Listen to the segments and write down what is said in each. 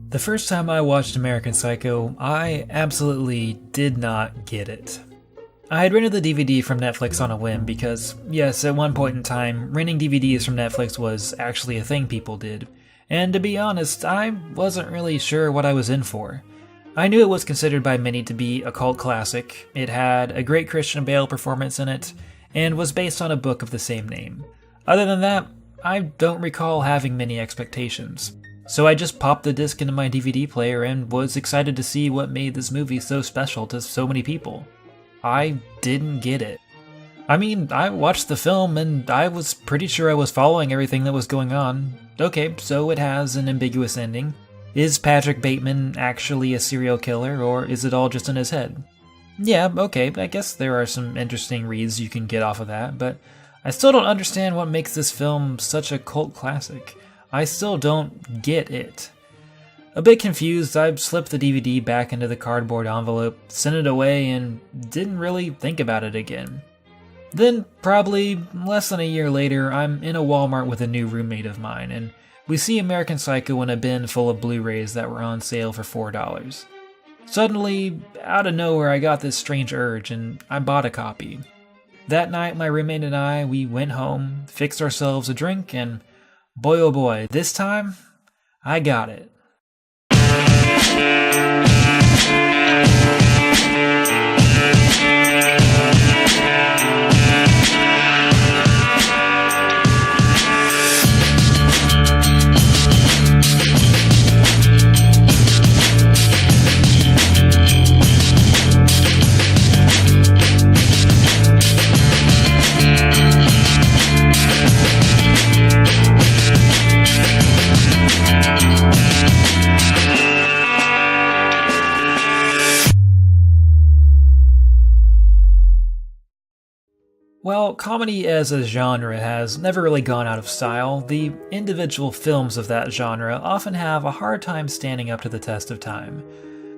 The first time I watched American Psycho, I absolutely did not get it. I had rented the DVD from Netflix on a whim because, yes, at one point in time, renting DVDs from Netflix was actually a thing people did. And to be honest, I wasn't really sure what I was in for. I knew it was considered by many to be a cult classic, it had a great Christian Bale performance in it, and was based on a book of the same name. Other than that, I don't recall having many expectations. So I just popped the disc into my DVD player and was excited to see what made this movie so special to so many people. I didn't get it. I mean, I watched the film and I was pretty sure I was following everything that was going on. Okay, so it has an ambiguous ending. Is Patrick Bateman actually a serial killer, or is it all just in his head? Yeah, okay, I guess there are some interesting reads you can get off of that, but I still don't understand what makes this film such a cult classic. I still don't get it. A bit confused, I slipped the DVD back into the cardboard envelope, sent it away, and didn't really think about it again. Then, probably less than a year later, I'm in a Walmart with a new roommate of mine, and we see American Psycho in a bin full of Blu-rays that were on sale for $4. Suddenly, out of nowhere, I got this strange urge, and I bought a copy. That night, my roommate and I, we went home, fixed ourselves a drink, and boy oh boy, this time, I got it. While comedy as a genre has never really gone out of style, the individual films of that genre often have a hard time standing up to the test of time.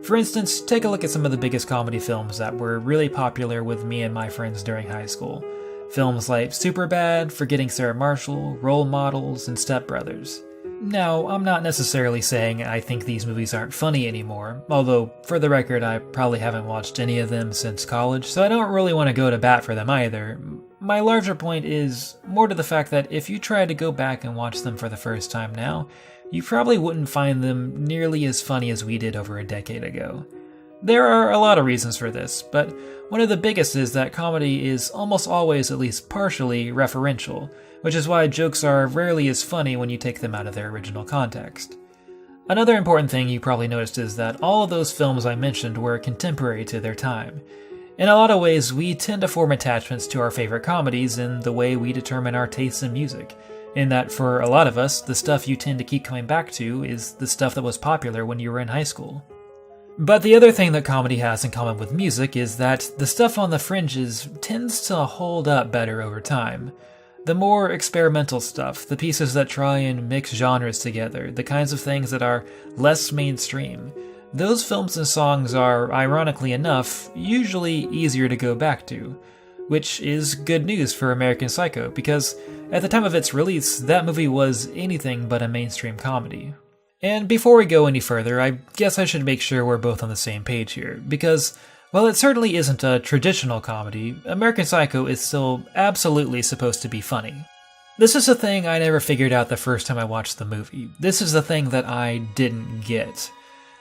For instance, take a look at some of the biggest comedy films that were really popular with me and my friends during high school. Films like Superbad, Forgetting Sarah Marshall, Role Models, and Step Brothers. Now, I'm not necessarily saying I think these movies aren't funny anymore, although, for the record, I probably haven't watched any of them since college, so I don't really want to go to bat for them either. My larger point is more to the fact that if you tried to go back and watch them for the first time now, you probably wouldn't find them nearly as funny as we did over a decade ago. There are a lot of reasons for this, but one of the biggest is that comedy is almost always at least partially referential, which is why jokes are rarely as funny when you take them out of their original context. Another important thing you probably noticed is that all of those films I mentioned were contemporary to their time. In a lot of ways, we tend to form attachments to our favorite comedies in the way we determine our tastes in music, in that for a lot of us, the stuff you tend to keep coming back to is the stuff that was popular when you were in high school. But the other thing that comedy has in common with music is that the stuff on the fringes tends to hold up better over time. The more experimental stuff, the pieces that try and mix genres together, the kinds of things that are less mainstream, those films and songs are, ironically enough, usually easier to go back to. Which is good news for American Psycho, because at the time of its release, that movie was anything but a mainstream comedy. And before we go any further, I guess I should make sure we're both on the same page here, because while it certainly isn't a traditional comedy, American Psycho is still absolutely supposed to be funny. This is a thing I never figured out the first time I watched the movie. This is the thing that I didn't get.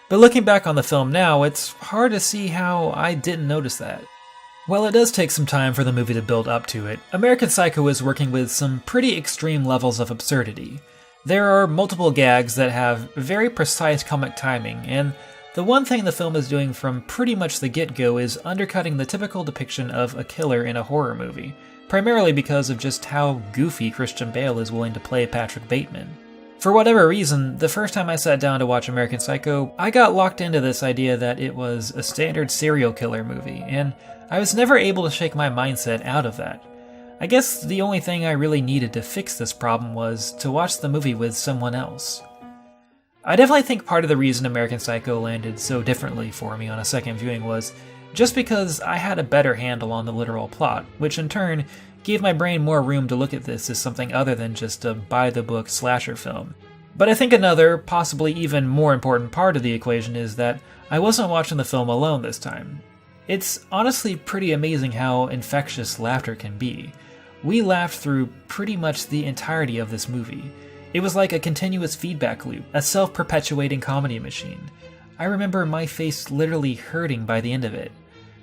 But looking back on the film now, it's hard to see how I didn't notice that. While it does take some time for the movie to build up to it, American Psycho is working with some pretty extreme levels of absurdity. There are multiple gags that have very precise comic timing, and the one thing the film is doing from pretty much the get-go is undercutting the typical depiction of a killer in a horror movie, primarily because of just how goofy Christian Bale is willing to play Patrick Bateman. For whatever reason, the first time I sat down to watch American Psycho, I got locked into this idea that it was a standard serial killer movie, and I was never able to shake my mindset out of that. I guess the only thing I really needed to fix this problem was to watch the movie with someone else. I definitely think part of the reason American Psycho landed so differently for me on a second viewing was just because I had a better handle on the literal plot, which in turn gave my brain more room to look at this as something other than just a by-the-book slasher film. But I think another, possibly even more important part of the equation is that I wasn't watching the film alone this time. It's honestly pretty amazing how infectious laughter can be. We laughed through pretty much the entirety of this movie. It was like a continuous feedback loop, a self-perpetuating comedy machine. I remember my face literally hurting by the end of it.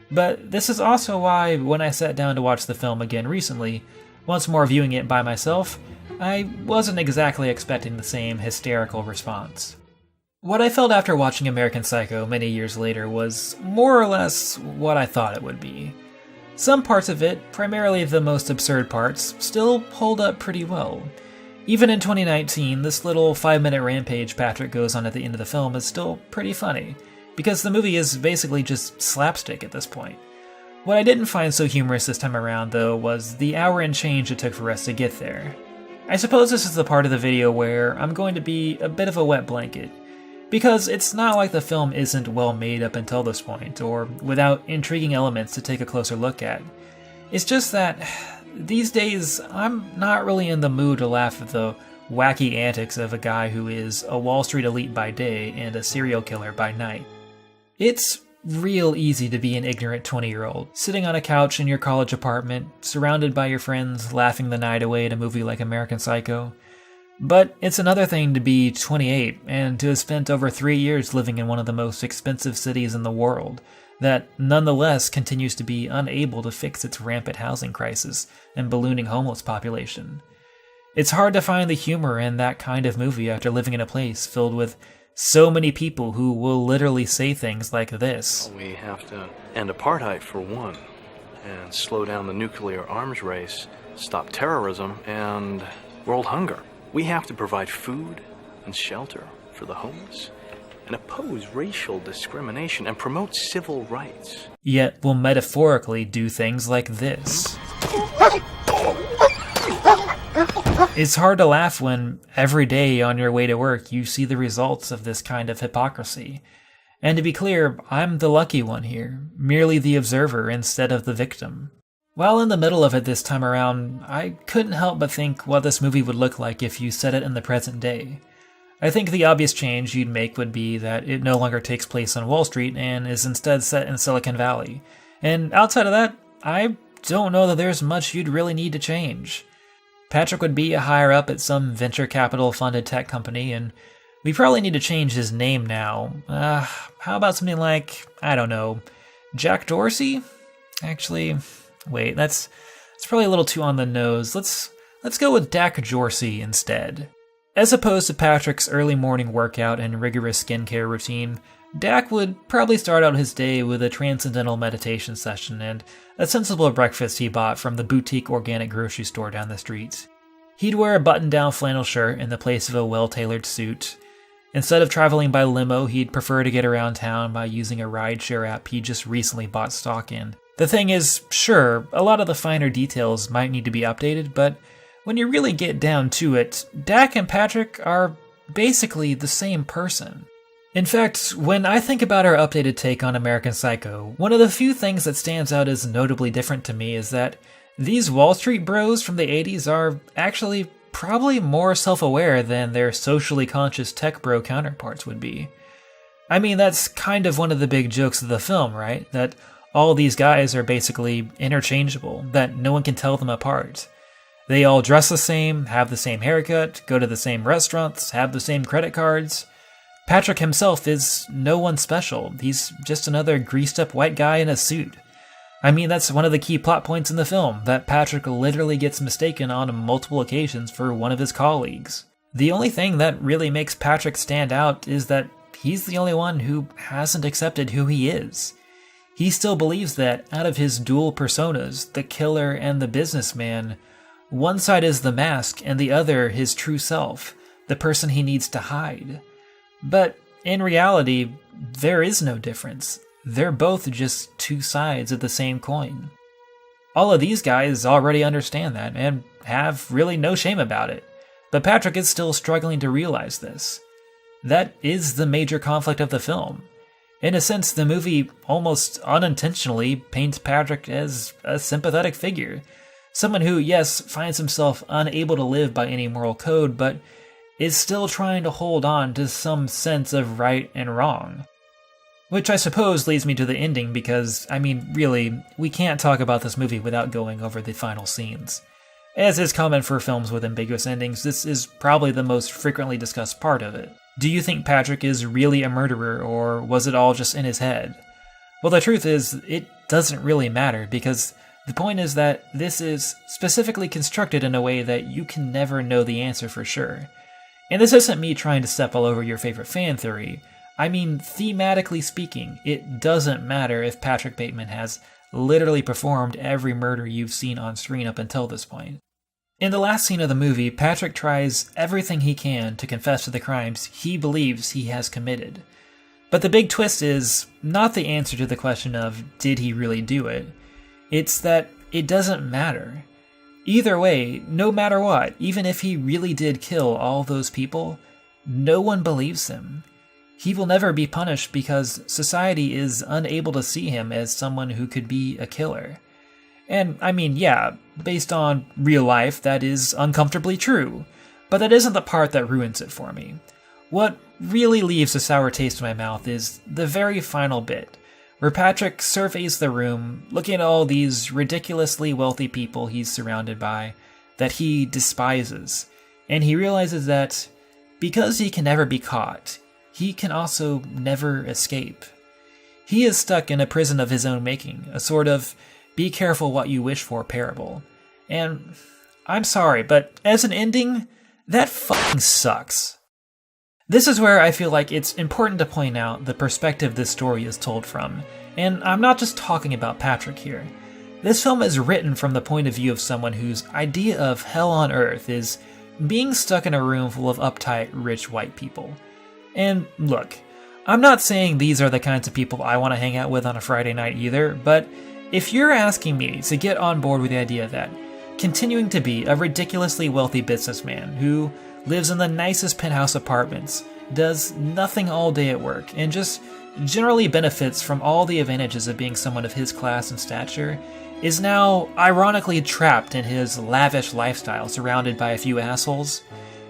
But this is also why, when I sat down to watch the film again recently, once more viewing it by myself, I wasn't exactly expecting the same hysterical response. What I felt after watching American Psycho many years later was more or less what I thought it would be. Some parts of it, primarily the most absurd parts, still hold up pretty well. Even in 2019, this little 5-minute rampage Patrick goes on at the end of the film is still pretty funny, because the movie is basically just slapstick at this point. What I didn't find so humorous this time around, though, was the hour and change it took for us to get there. I suppose this is the part of the video where I'm going to be a bit of a wet blanket, because it's not like the film isn't well made up until this point, or without intriguing elements to take a closer look at. It's just that, these days, I'm not really in the mood to laugh at the wacky antics of a guy who is a Wall Street elite by day and a serial killer by night. It's real easy to be an ignorant 20-year-old, sitting on a couch in your college apartment, surrounded by your friends, laughing the night away at a movie like American Psycho. But it's another thing to be 28 and to have spent over 3 years living in one of the most expensive cities in the world, that nonetheless continues to be unable to fix its rampant housing crisis and ballooning homeless population. It's hard to find the humor in that kind of movie after living in a place filled with so many people who will literally say things like this. We have to end apartheid for one, and slow down the nuclear arms race, stop terrorism, and world hunger. We have to provide food and shelter for the homeless, and oppose racial discrimination and promote civil rights. Yet will metaphorically do things like this. It's hard to laugh when every day on your way to work you see the results of this kind of hypocrisy. And to be clear, I'm the lucky one here, merely the observer instead of the victim. While in the middle of it this time around, I couldn't help but think what this movie would look like if you set it in the present day. I think the obvious change you'd make would be that it no longer takes place on Wall Street and is instead set in Silicon Valley. And outside of that, I don't know that there's much you'd really need to change. Patrick would be a higher up at some venture capital funded tech company, and we probably need to change his name now. How about something like, I don't know, Jack Dorsey? Actually, wait, that's probably a little too on the nose. Let's go with Dak Jorsey instead. As opposed to Patrick's early morning workout and rigorous skincare routine, Dak would probably start out his day with a transcendental meditation session and a sensible breakfast he bought from the boutique organic grocery store down the street. He'd wear a button-down flannel shirt in the place of a well-tailored suit. Instead of traveling by limo, he'd prefer to get around town by using a rideshare app he just recently bought stock in. The thing is, sure, a lot of the finer details might need to be updated, but when you really get down to it, Dak and Patrick are basically the same person. In fact, when I think about our updated take on American Psycho, one of the few things that stands out as notably different to me is that these Wall Street bros from the 80s are actually probably more self-aware than their socially conscious tech bro counterparts would be. I mean, that's kind of one of the big jokes of the film, right? That all these guys are basically interchangeable, that no one can tell them apart. They all dress the same, have the same haircut, go to the same restaurants, have the same credit cards. Patrick himself is no one special. He's just another greased-up white guy in a suit. I mean, that's one of the key plot points in the film, that Patrick literally gets mistaken on multiple occasions for one of his colleagues. The only thing that really makes Patrick stand out is that he's the only one who hasn't accepted who he is. He still believes that out of his dual personas, the killer and the businessman, one side is the mask and the other his true self, the person he needs to hide. But in reality, there is no difference. They're both just two sides of the same coin. All of these guys already understand that and have really no shame about it. But Patrick is still struggling to realize this. That is the major conflict of the film. In a sense, the movie almost unintentionally paints Patrick as a sympathetic figure. Someone who, yes, finds himself unable to live by any moral code, but is still trying to hold on to some sense of right and wrong. Which I suppose leads me to the ending because, I mean, really, we can't talk about this movie without going over the final scenes. As is common for films with ambiguous endings, this is probably the most frequently discussed part of it. Do you think Patrick is really a murderer, or was it all just in his head? Well, the truth is, it doesn't really matter, because the point is that this is specifically constructed in a way that you can never know the answer for sure. And this isn't me trying to step all over your favorite fan theory. I mean, thematically speaking, it doesn't matter if Patrick Bateman has literally performed every murder you've seen on screen up until this point. In the last scene of the movie, Patrick tries everything he can to confess to the crimes he believes he has committed. But the big twist is not the answer to the question of, did he really do it? It's that it doesn't matter. Either way, no matter what, even if he really did kill all those people, no one believes him. He will never be punished because society is unable to see him as someone who could be a killer. And, I mean, yeah, based on real life, that is uncomfortably true. But that isn't the part that ruins it for me. What really leaves a sour taste in my mouth is the very final bit, where Patrick surveys the room, looking at all these ridiculously wealthy people he's surrounded by, that he despises. And he realizes that, because he can never be caught, he can also never escape. He is stuck in a prison of his own making, a sort of be careful what you wish for parable. And I'm sorry, but as an ending, that fucking sucks. This is where I feel like it's important to point out the perspective this story is told from. And I'm not just talking about Patrick here. This film is written from the point of view of someone whose idea of hell on earth is being stuck in a room full of uptight, rich white people. And look, I'm not saying these are the kinds of people I want to hang out with on a Friday night either, but if you're asking me to get on board with the idea that continuing to be a ridiculously wealthy businessman who lives in the nicest penthouse apartments, does nothing all day at work, and just generally benefits from all the advantages of being someone of his class and stature, is now ironically trapped in his lavish lifestyle surrounded by a few assholes,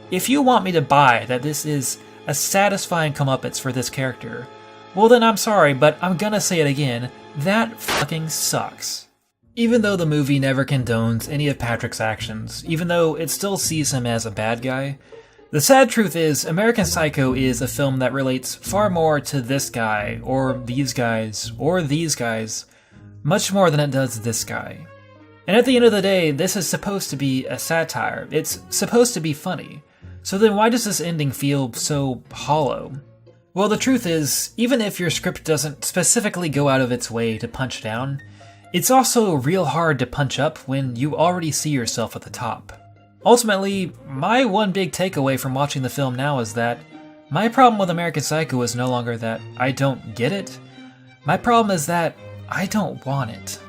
if you want me to buy that this is a satisfying comeuppance for this character, well then I'm sorry, but I'm gonna say it again, that fucking sucks. Even though the movie never condones any of Patrick's actions, even though it still sees him as a bad guy, the sad truth is American Psycho is a film that relates far more to this guy, or these guys, or these guys, much more than it does this guy. And at the end of the day, this is supposed to be a satire, it's supposed to be funny. So then why does this ending feel so hollow? Well, the truth is, even if your script doesn't specifically go out of its way to punch down, it's also real hard to punch up when you already see yourself at the top. Ultimately, my one big takeaway from watching the film now is that my problem with American Psycho is no longer that I don't get it. My problem is that I don't want it.